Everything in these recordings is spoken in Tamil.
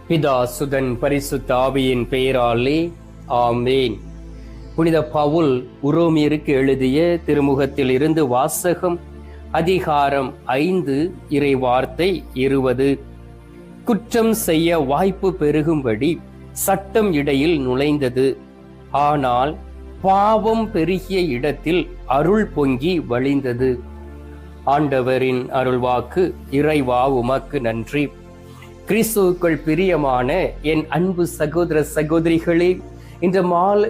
பிதா சுதன் பரிசுத்த ஆவியின் பெயராலே ஆமேன். புனித பவுல் உரோமியருக்கு எழுதிய திருமுகத்தில் இருந்து வாசகம். அதிகாரம் 5 இறை வார்த்தை 20. குற்றம் செய்ய வாய்ப்பு பெருகும்படி சட்டம் இடையில் நுழைந்தது, ஆனால் பாவம் பெருகிய இடத்தில் அருள் பொங்கி வழிந்தது. ஆண்டவரின் அருள்வாக்கு. இறைவா உமக்கு நன்றி. கிறிஸ்துவுக்குள் பிரியமான என் அன்பு சகோதர சகோதரிகளே,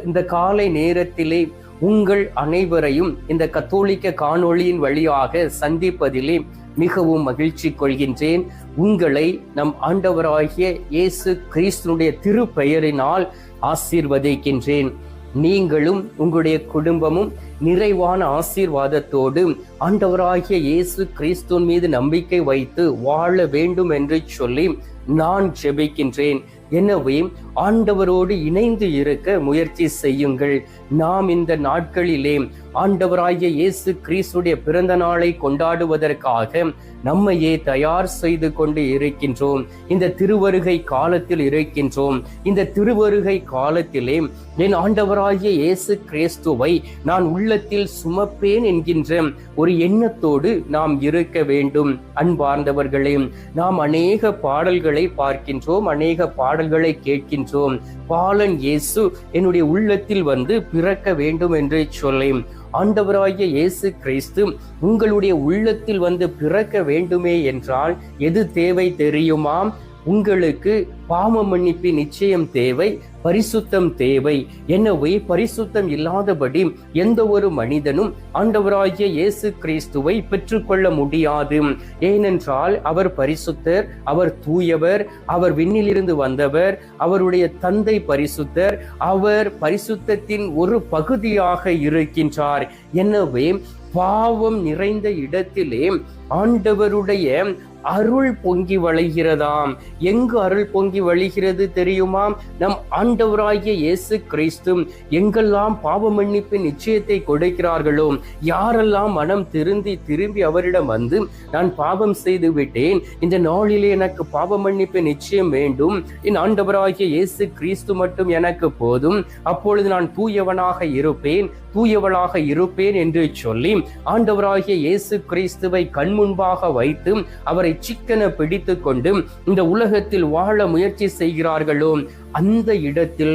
இந்த காலை நேரத்திலே உங்கள் அனைவரையும் இந்த கத்தோலிக்க காணொளியின் வழியாக சந்திப்பதிலே மிகவும் மகிழ்ச்சி கொள்கின்றேன். உங்களை நம் ஆண்டவராகிய இயேசு கிறிஸ்துனுடைய திருப்பெயரினால் ஆசீர்வதிக்கின்றேன். நீங்களும் உங்களுடைய குடும்பமும் நிறைவான ஆசீர்வாதத்தோடு ஆண்டவராகிய இயேசு கிறிஸ்துவின் மீது நம்பிக்கை வைத்து வாழ வேண்டும் என்று சொல்லி நான் ஜெபிக்கின்றேன். எனவே ஆண்டவரோடு இணைந்து இருக்க முயற்சி செய்யுங்கள். நாம் இந்த நாட்களிலே ஆண்டவராகிய இயேசு கிறிஸ்துடைய பிறந்த நாளை கொண்டாடுவதற்காக நம்மையே தயார் செய்து கொண்டு இருக்கின்றோம். இந்த திருவருகை காலத்தில் இருக்கின்றோம். இந்த திருவருகை காலத்திலே என் ஆண்டவராகிய இயேசு கிறிஸ்துவை நான் உள்ளத்தில் சுமப்பேன் என்கின்ற ஒரு எண்ணத்தோடு நாம் இருக்க வேண்டும். அன்பார்ந்தவர்களே, நாம் அநேக பாடல்களை பார்க்கின்றோம், அநேக பாடல்களை கேட்கின்றோம். பாலன் இயேசு என்னுடைய உள்ளத்தில் வந்து பிறக்க வேண்டும் என்று சொல்லி, ஆண்டவராகிய இயேசு கிறிஸ்து உங்களுடைய உள்ளத்தில் வந்து பிறக்க வேண்டுமே என்றால் எது தேவை தெரியுமா? உங்களுக்கு பாவ மன்னிப்பு நிச்சயம் தேவை, பரிசுத்தம் தேவை. எனவே பரிசுத்தம் இல்லாதபடி எந்த ஒரு மனிதனும் ஆண்டவராகிய இயேசு கிறிஸ்துவை பெற்றுக்கொள்ள முடியாது. ஏனென்றால் அவர் பரிசுத்தர், அவர் தூயவர், அவர் விண்ணிலிருந்து வந்தவர், அவருடைய தந்தை பரிசுத்தர், அவர் பரிசுத்தத்தின் ஒரு பகுதியாக இருக்கின்றார். எனவே பாவம் நிறைந்த இடத்திலே ஆண்டவருடைய அருள் பொங்கி வழிகிறதாம். எங்கு அருள் பொங்கி வழிகிறது தெரியுமா? நம் ஆண்டவராகிய இயேசு கிறிஸ்து எங்கெல்லாம் பாவ மன்னிப்பு நிச்சயத்தை கொடுக்கிறார்களோ, யாரெல்லாம் மனம் திரும்பி அவரிடம் வந்து நான் பாவம் செய்து விட்டேன், இந்த நாளிலே எனக்கு பாவ மன்னிப்பு நிச்சயம் வேண்டும், என் ஆண்டவராகிய இயேசு கிறிஸ்து மட்டும் எனக்கு போதும், அப்பொழுது நான் தூயவனாக இருப்பேன், தூயவளாக இருப்பேன் என்று சொல்லி ஆண்டவராகிய இயேசு கிறிஸ்துவை கண் முன்பாக வைத்து அவரை சிக்கன பிடித்து கொண்டு இந்த உலகத்தில் வாழ முயற்சி செய்கிறார்களோ, அந்த இடத்தில்